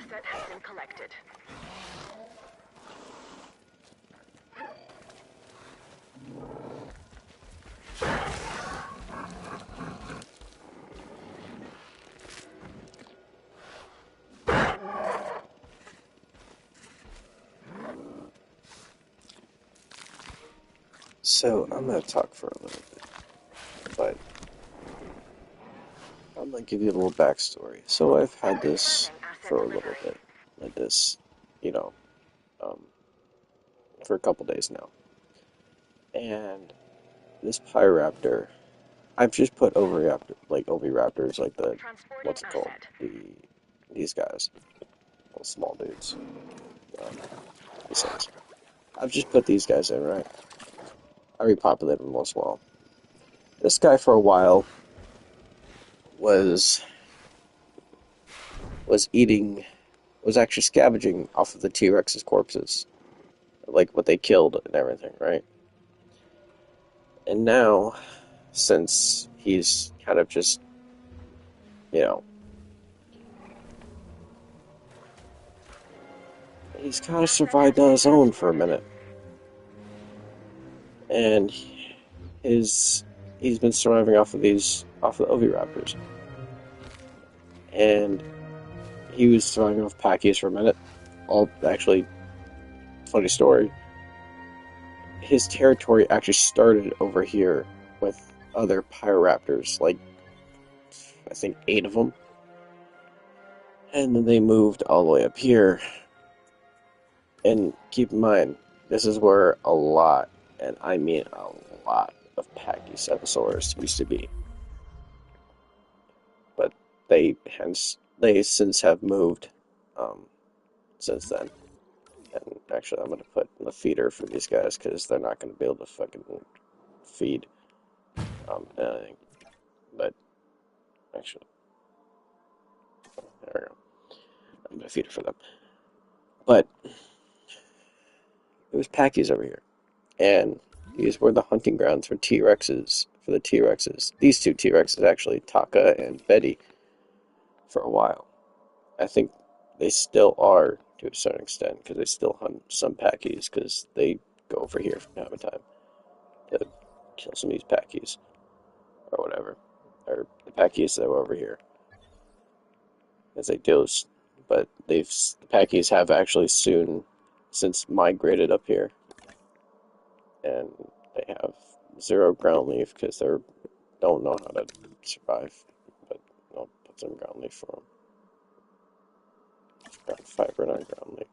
asset has been collected. So, I'm going to talk for a little bit, but I'm going to give you a little backstory. So, I've had this for a little bit, like this, you know, um, for a couple days now. And this Pyraptor, I've just put Oviraptors, like Transporting what's it called? asset. These guys, little small dudes, um, these things. I've just put these guys in, right? I repopulated them as well. This guy for a while was was eating, was actually scavenging off of the T-Rex's corpses, like what they killed and everything, right? And now, since he's kind of just, you know, he's kind of survived on his own for a minute, and he's been surviving off of the Oviraptors, and he was surviving off Pachy's for a minute. All actually, funny story. His territory actually started over here with other Pyroraptors, like I think 8 of them, and then they moved all the way up here. And keep in mind, this is where a lot, and I mean a lot, of Pachycephalosaurus used to be. But they since have moved since then. And actually, I'm gonna put the feeder for these guys because they're not gonna be able to fucking feed anything. But actually, there we go. I'm gonna feed it for them. But it was Pachy's over here, and these were the hunting grounds for T-Rexes. For the T-Rexes, these two T-Rexes actually, Taka and Betty, for a while. I think they still are to a certain extent because they still hunt some Packies because they go over here from time to time to kill some of these Packies or whatever, or the Packies that were over here as they do. But the Packies have actually since migrated up here, and they have 0 ground leaf because they don't know how to survive. But I'll put some ground leaf for them. Ground fiber, not ground leaf.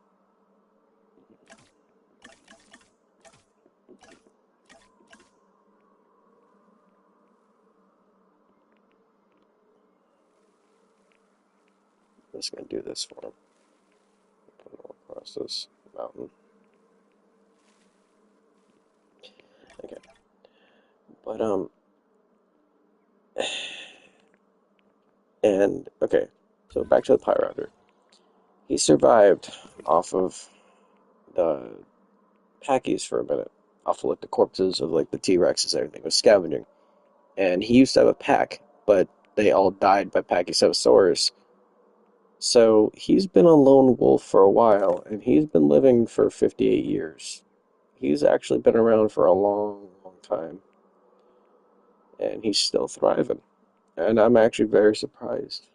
I'm just gonna do this for them. Put it all across this mountain. Okay. But and okay, so back to the Pyraptor. He survived off of the Packies for a minute, off of like the corpses of like the T-Rexes and everything, was scavenging. And he used to have a pack, but they all died by Pachycephalosaurus. So he's been a lone wolf for a while, and he's been living for 58 years. He's actually been around for a long, long time, and he's still thriving. And I'm actually very surprised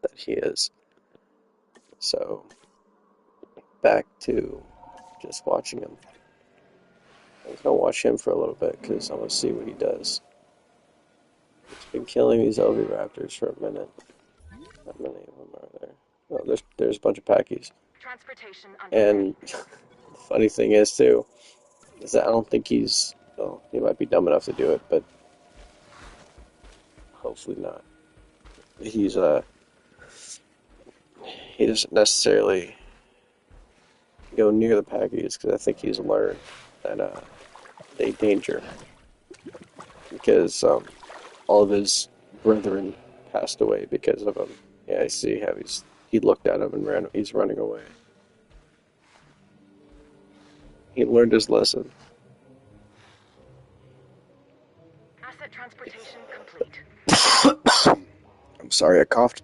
that he is. So, back to just watching him. I'm gonna watch him for a little bit because I want to see what he does. He's been killing these oviraptors for a minute. How many of them are there? Oh, there's a bunch of packies. Transportation And the funny thing is too, is that I don't think well, he might be dumb enough to do it, but hopefully not. He doesn't necessarily go near the packies because I think he's learned that they danger because all of his brethren passed away because of him. Yeah, I see how he looked at him and he's running away. He learned his lesson. asset transportation complete. 'm sorry, I coughed.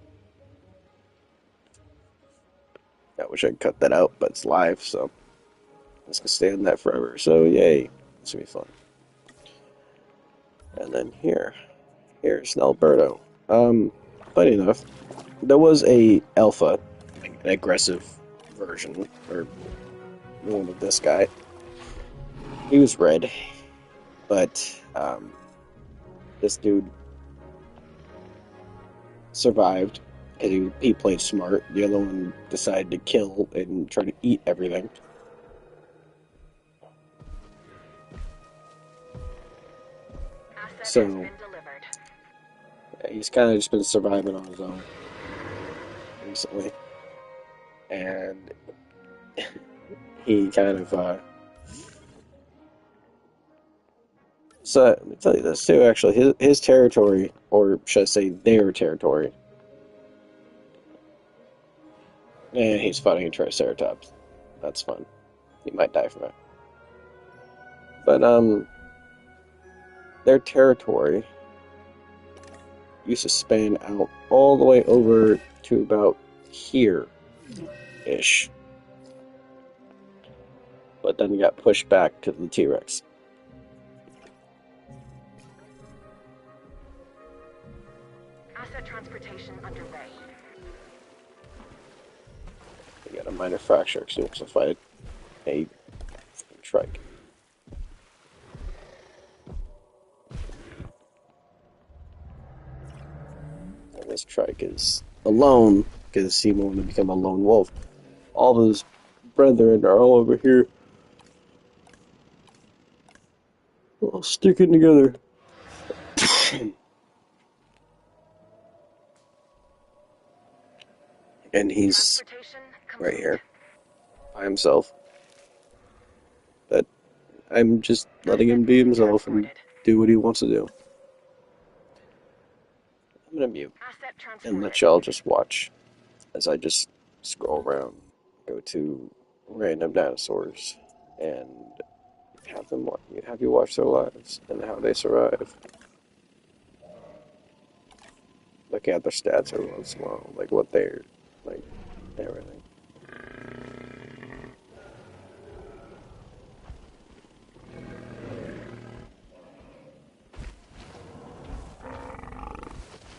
I wish I'd cut that out, but it's live, so it's gonna stay on that forever. So yay, this will be fun. And then here's Alberto. Funny enough, there was a alpha, like an aggressive version, or one of this guy. He was red, but this dude survived because he played smart. The other one decided to kill and try to eat everything. Asset So has been delivered. he's kind of just been surviving on his own recently, and he kind of so let me tell you this too. Actually, his territory, or should I say their territory, and he's fighting a Triceratops. That's fun. He might die from it, but their territory used to span out all the way over to about here-ish. But then got pushed back to the T-Rex. Asset transportation underway. He got a minor fracture because he wants to fight a trike. And this trike is alone because he wanted to become a lone wolf. All of his brethren are all over here, all sticking together. And he's Transportation right complete. here by himself. But I'm just letting him be himself and Transported. do what he wants to do. I'm gonna mute Asset and let transported. y'all just watch as I just scroll around, go to random dinosaurs, and have you watch their lives and how they survive. Looking at their stats every once in a while, like what they're like, everything.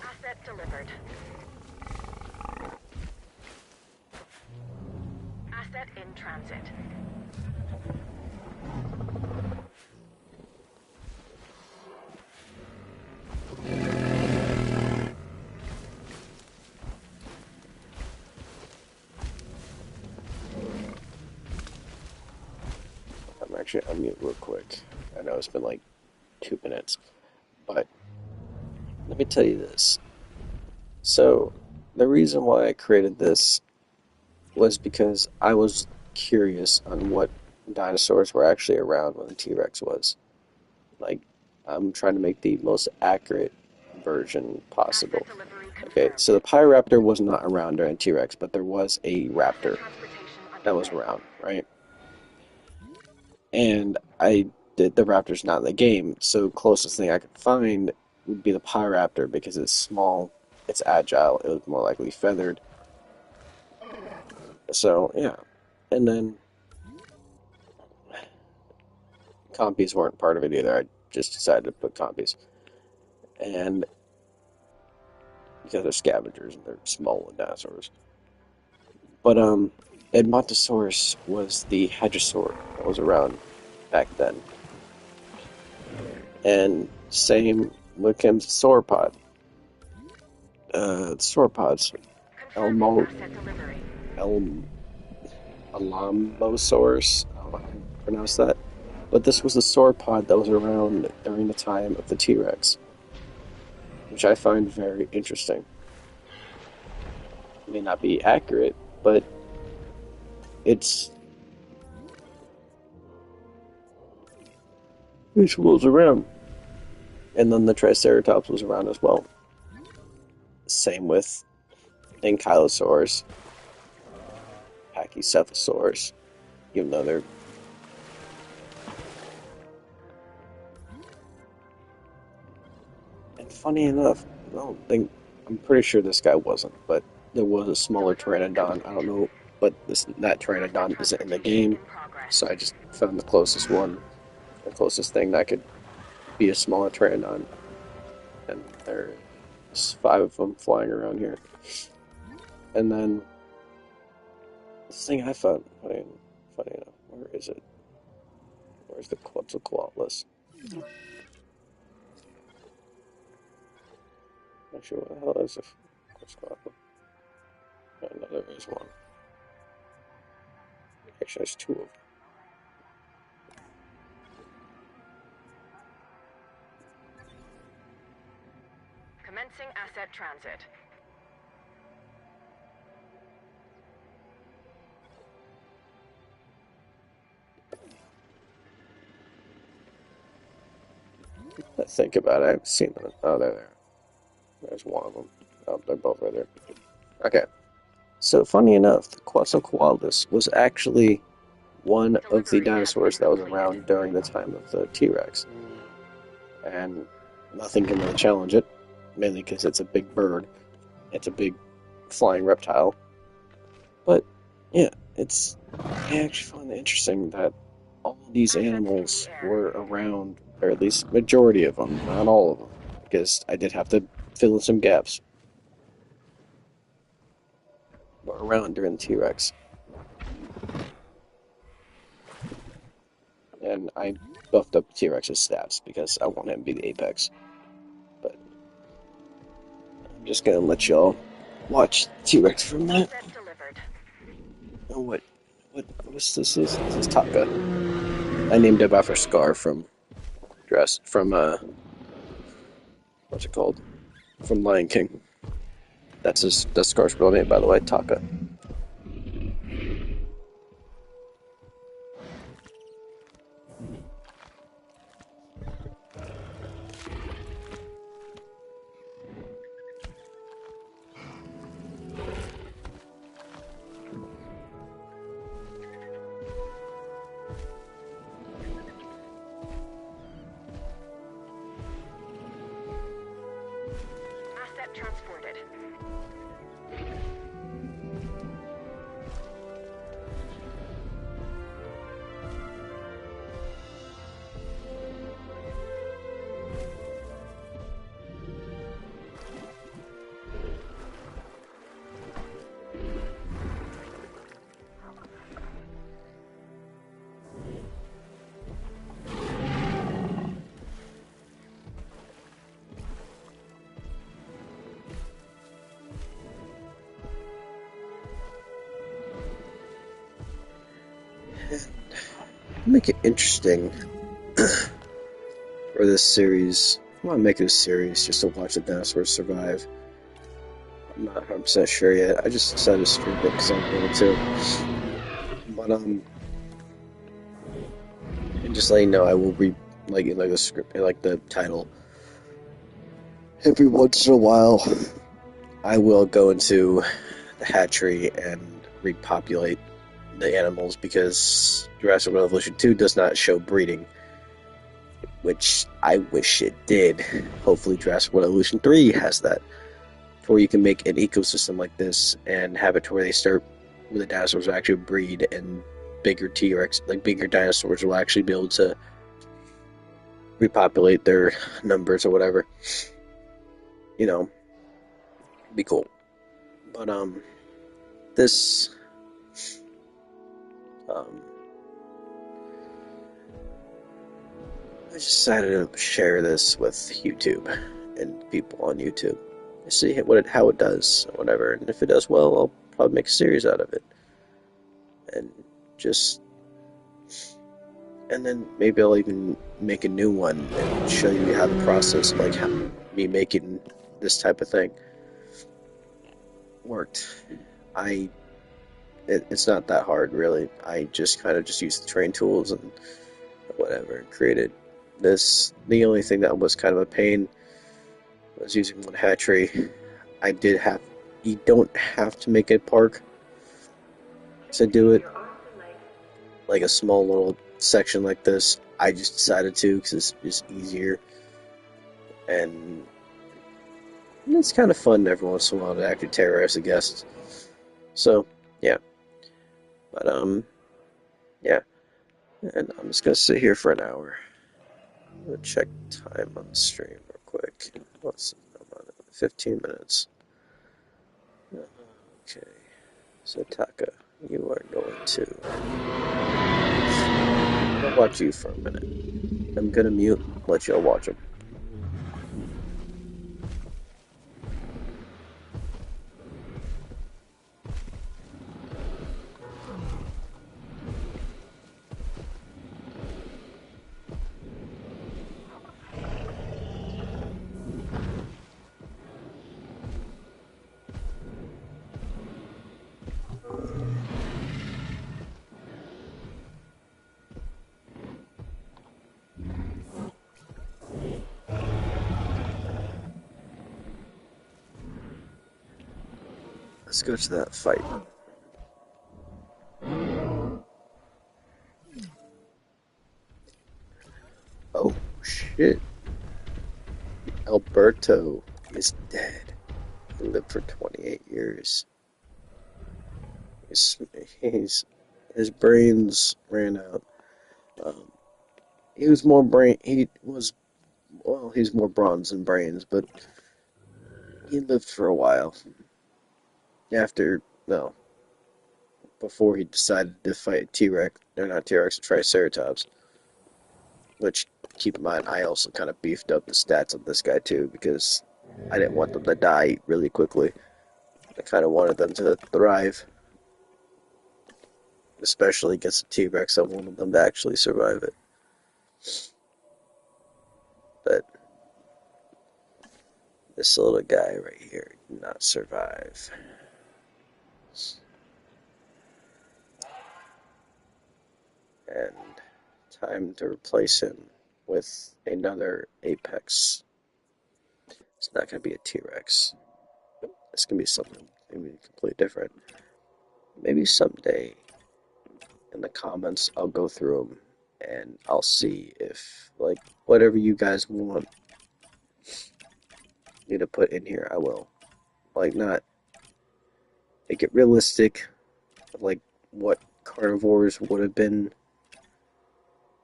Asset delivered. Asset in transit. I'm actually unmute real quick. I know it's been like 2 minutes, but let me tell you this. So, the reason why I created this was because I was curious on what dinosaurs were actually around when the T-Rex was. Like, I'm trying to make the most accurate version possible. Asset delivery Okay, confirmed. so the Pyraptor was not around during T-Rex, but there was a raptor Asset transportation that was underway. around, right? And I did the Raptor's not in the game, so closest thing I could find would be the Pyraptor because it's small, it's agile, it was more likely feathered. So yeah, and then compies weren't part of it either. I just decided to put compies, and because they're scavengers and they're small dinosaurs. But Edmontosaurus was the hadrosaur that was around back then, and same with Kim's sauropod. Sauropods, Confirming Elmo, asset delivery. El Alambosaurus. I don't know how to pronounce that. But this was the sauropod that was around during the time of the T-Rex, which I find very interesting. It may not be accurate, but it's what was around. And then the Triceratops was around as well. Same with Ankylosaurus, Pachycephalosaurus, even though they're and funny enough, I don't think I'm pretty sure this guy wasn't, but there was a smaller pteranodon. I don't know but that pteranodon isn't in the game, so I just found the closest thing that could be a smaller pteranodon, and there's 5 of them flying around here. And then this thing I found, funny enough, where is it? Where's the Quetzalcoatlus? Actually, what the hell is a Quetzalcoatlus? No, there is one. Actually, there's 2 of them. Commencing asset transit. Let's think about it. I've seen them. Oh, they're there. There's one of them. Oh, they're both right there. Okay. So, funny enough, the Quetzalcoatlus was actually one of the dinosaurs that was around during the time of the T-Rex. And nothing can really challenge it, mainly because it's a big bird. It's a big flying reptile. But, yeah, I actually find it interesting that all of these animals were around, or at least majority of them, not all of them, because I did have to fill in some gaps. Were around during the T-Rex. And I buffed up T-Rex's stats because I want him to be the apex. But I'm just gonna let y'all watch T-Rex from that. Oh, what's this? This is Taka. I named him after Scar from what's it called? From Lion King. That's Scar's real name, by the way, Taka. Asset transported. Make it interesting for this series. I want to make it a series just to watch the dinosaurs survive. I'm not 100% sure yet. I just decided to stream it because I'm going to. But and just let you know, I will read like the script, like the title. Every once in a while, I will go into the hatchery and repopulate the animals because Jurassic World Evolution 2 does not show breeding, which I wish it did. Hopefully Jurassic World Evolution 3 has that, where you can make an ecosystem like this and have it to where the dinosaurs will actually breed, and bigger T-Rex, like bigger dinosaurs, will actually be able to repopulate their numbers or whatever. You know, it'd be cool. But this I decided to share this with YouTube and people on YouTube. See how it does, or whatever. And if it does well, I'll probably make a series out of it. And then maybe I'll even make a new one and show you how the process, like how me making this type of thing worked. It's not that hard, really. I just kind of just used the train tools and whatever, and created this. The only thing that was kind of a pain was using one hatchery. You don't have to make a park to do it, like a small little section like this. I just decided to because it's just easier, and it's kind of fun every once in a while to actually terrorize a guest. So, yeah. But yeah. And I'm just gonna sit here for an hour. I'm gonna check time on the stream real quick. I'm on 15 minutes. Okay. So Taka, you are going to. I'm gonna watch you for a minute. I'm gonna mute, let y'all watch them. Let's go to that fight. Oh shit. Alberto is dead. He lived for 28 years. He's, his brains ran out. Um, he was more brain. He was well. He's more bronze than brains, but he lived for a while. After no, before he decided to fight T-Rex. They're not T-Rex, Triceratops. Which, keep in mind, I also kind of beefed up the stats on this guy too because I didn't want them to die really quickly. I kind of wanted them to thrive, especially against a T-Rex. I wanted them to actually survive it. But this little guy right here did not survive. And time to replace him with another Apex. It's not going to be a T-Rex. It's going to be something maybe completely different. Maybe someday in the comments I'll go through them and I'll see if, like, whatever you guys want me to put in here, I will. Like, not make it realistic, like what carnivores would have been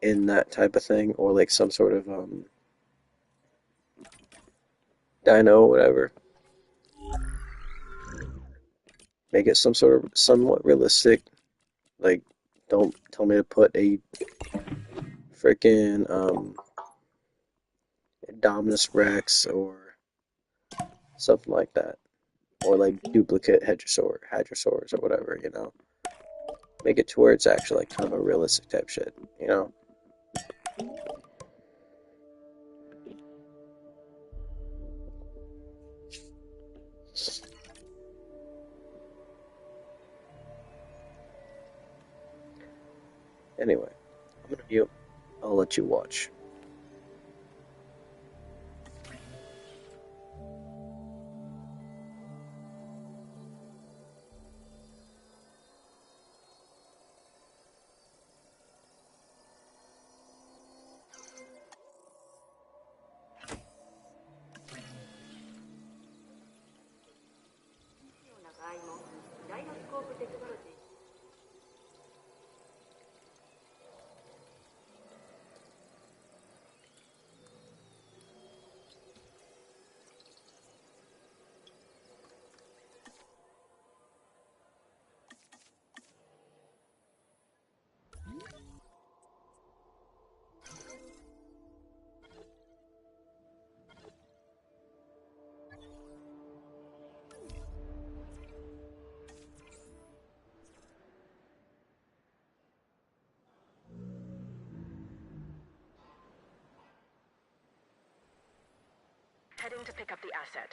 in that type of thing, or like some sort of dino or whatever. Make it some sort of somewhat realistic. Like, don't tell me to put a freaking Dominus Rex or something like that, or like duplicate Hadrosaurs or whatever. Make it to where it's actually like kind of a realistic type shit. Anyway, I'm gonna mute. I'll let you watch. Heading to pick up the asset.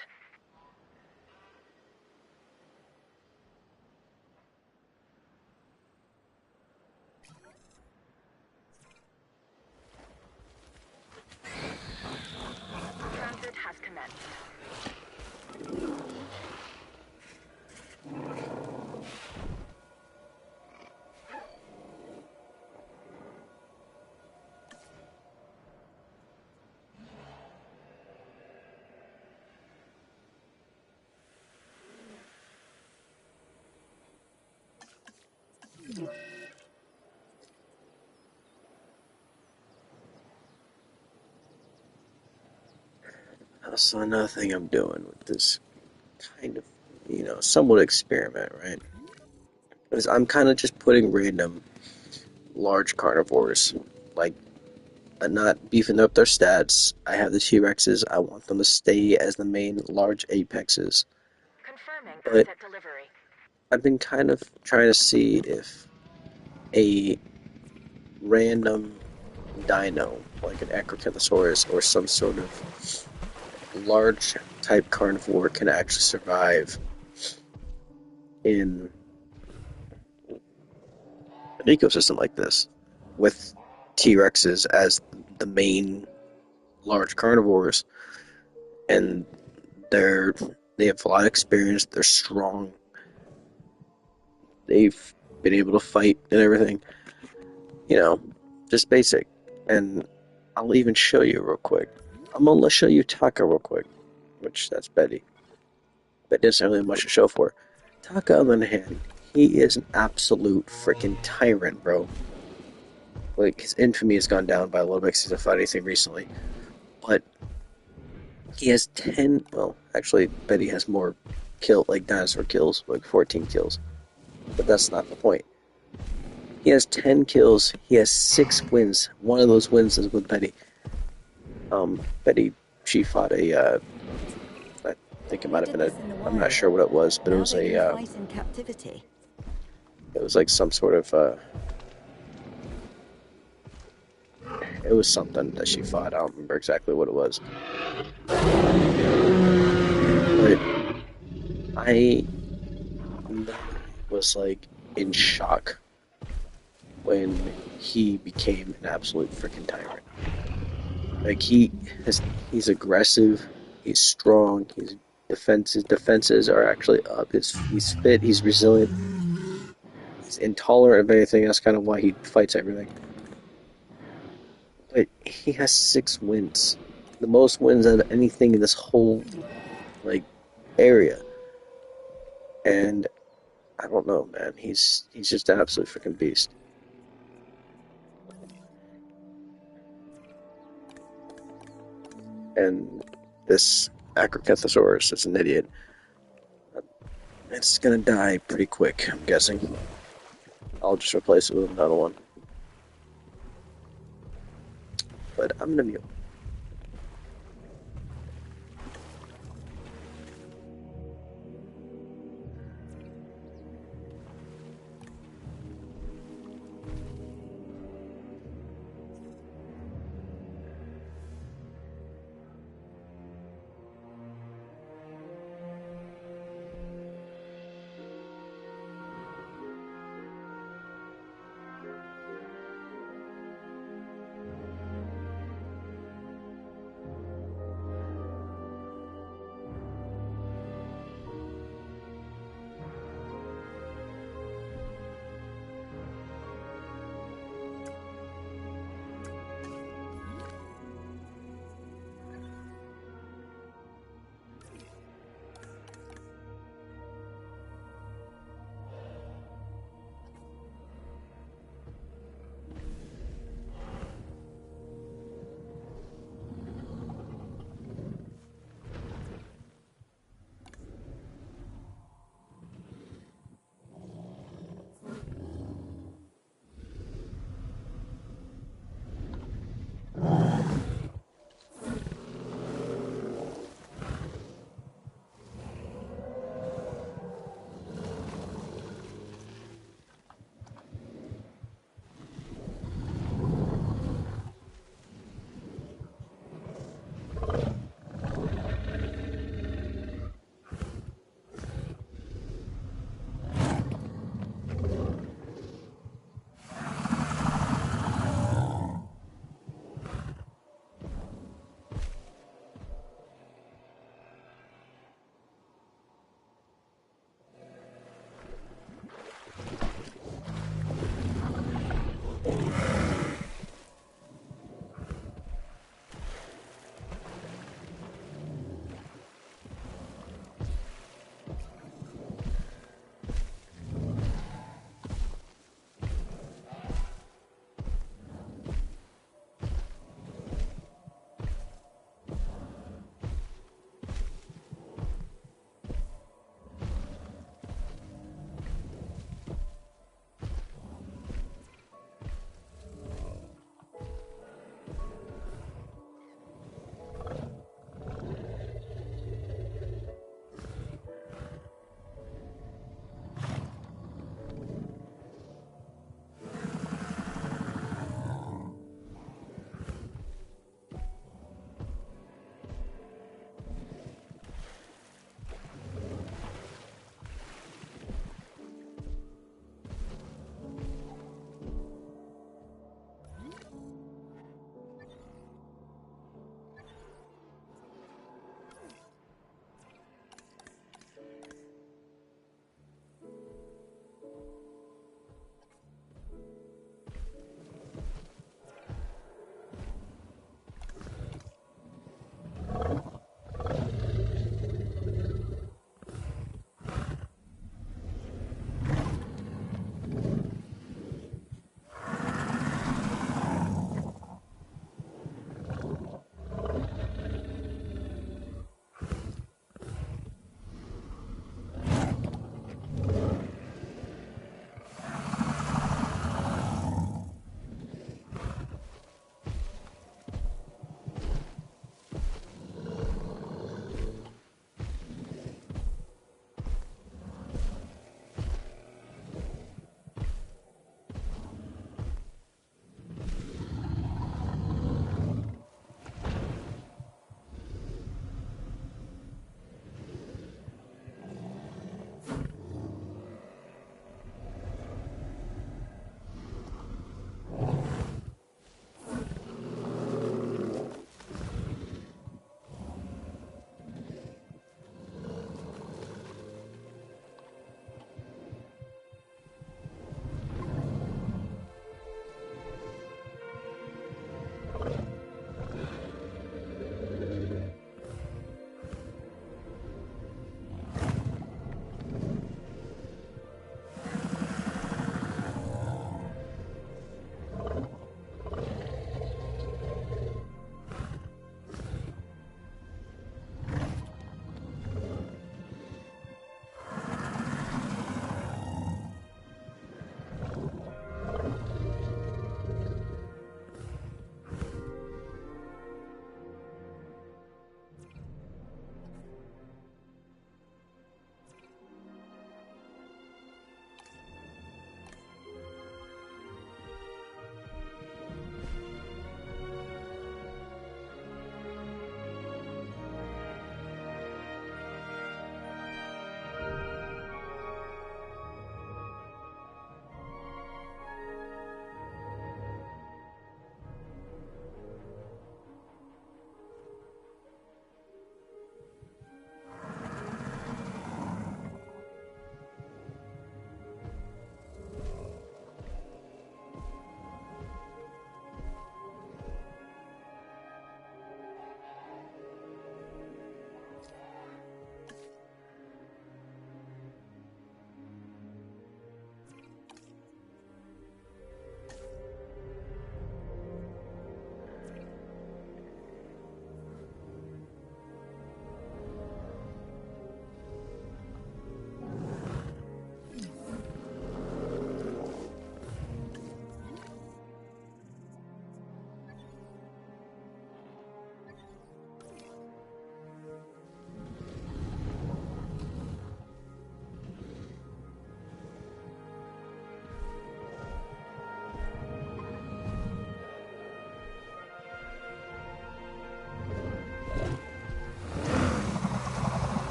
Transit has commenced. So another thing I'm doing with this kind of, somewhat experiment, right? Is I'm kind of just putting random large carnivores, like not beefing up their stats. I have the T-Rexes. I want them to stay as the main large apexes. Confirming But asset delivery. I've been kind of trying to see if a random dino, like an Acrocanthosaurus or some sort of large type carnivore, can actually survive in an ecosystem like this with T-Rexes as the main large carnivores, and they're they have a lot of experience. They're strong. They've been able to fight and everything. You know, just basic. And I'll even show you real quick. I'm gonna show you Taka real quick, which that's Betty. But doesn't really have much to show for. Taka, on the other hand, he is an absolute freaking tyrant, bro. Like his infamy has gone down by a little bit because he hasn't fought anything recently. But he has 10. Well, actually, Betty has more like dinosaur kills, like 14 kills. But that's not the point. He has 10 kills. He has 6 wins. One of those wins is with Betty. Betty, she fought I think it might have been I'm not sure what it was, but it was like some sort of, it was something that she fought. I don't remember exactly what it was. But I was like in shock when he became an absolute freaking tyrant. Like he's aggressive, he's strong, his defenses are actually up. He's fit, he's resilient, he's intolerant of anything. That's kind of why he fights everything. But he has 6 wins, the most wins out of anything in this whole like area. And I don't know, man. He's just an absolute freaking beast. And this Acrocanthosaurus is an idiot. It's gonna die pretty quick, I'm guessing. I'll just replace it with another one. But I'm gonna mute.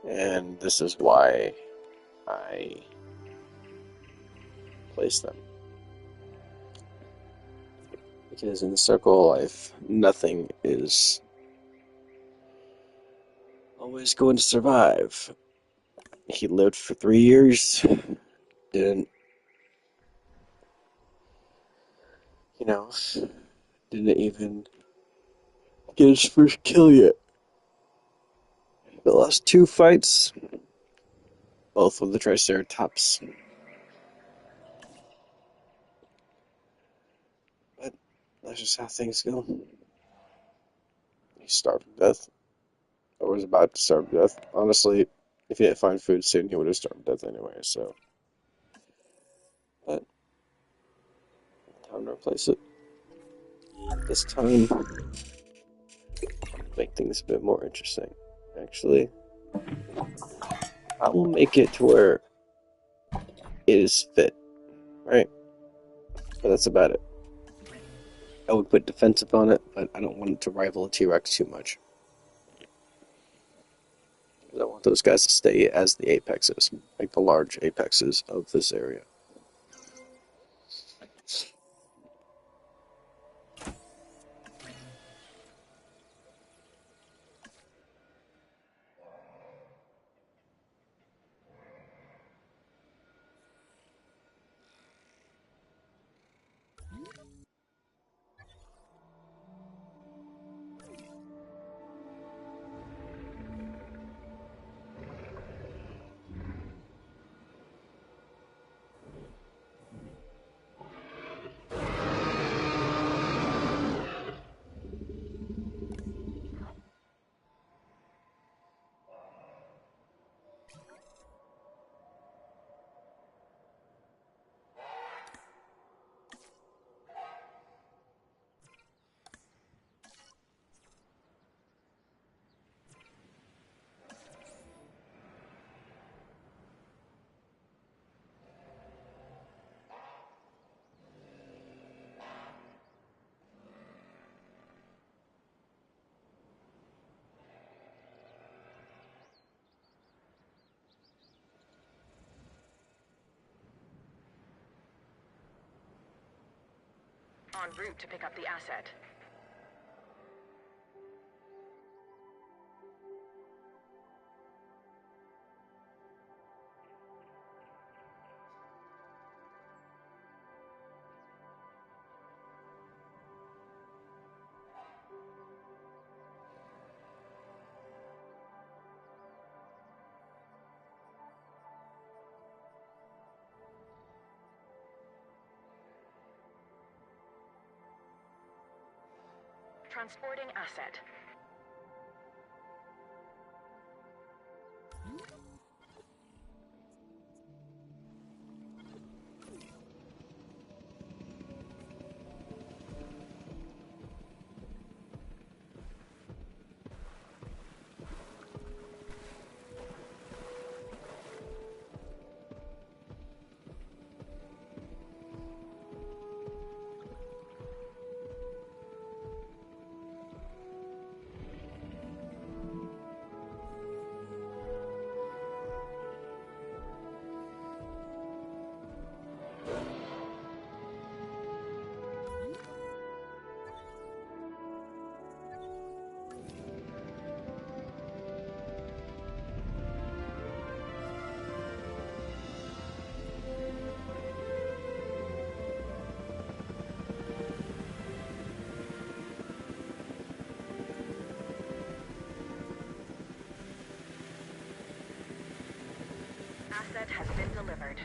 And this is why I place them. Because in the circle of life, nothing is always going to survive. He lived for 3 years, didn't, you know, didn't even get his first kill yet. The last two fights, both with the Triceratops. But that's just how things go. He starved to death, or was about to starve to death. Honestly, if he didn't find food soon, he would have starved to death anyway, so. But, time to replace it. This time, make things a bit more interesting. Actually, I will make it to where it is fit, right? But that's about it. I would put defensive on it, but I don't want it to rival a T-Rex too much. I want those guys to stay as the apexes, like the large apexes of this area. En route to pick up the asset. Transporting asset. Asset has been delivered.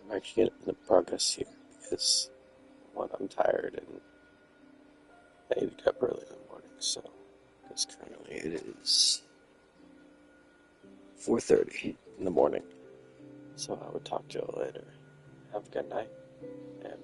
I'm actually getting the progress here because, one, I'm tired and I need to get up early in the morning, so, because currently it is 4:30 in the morning. So I would talk to you later. Have a good night, and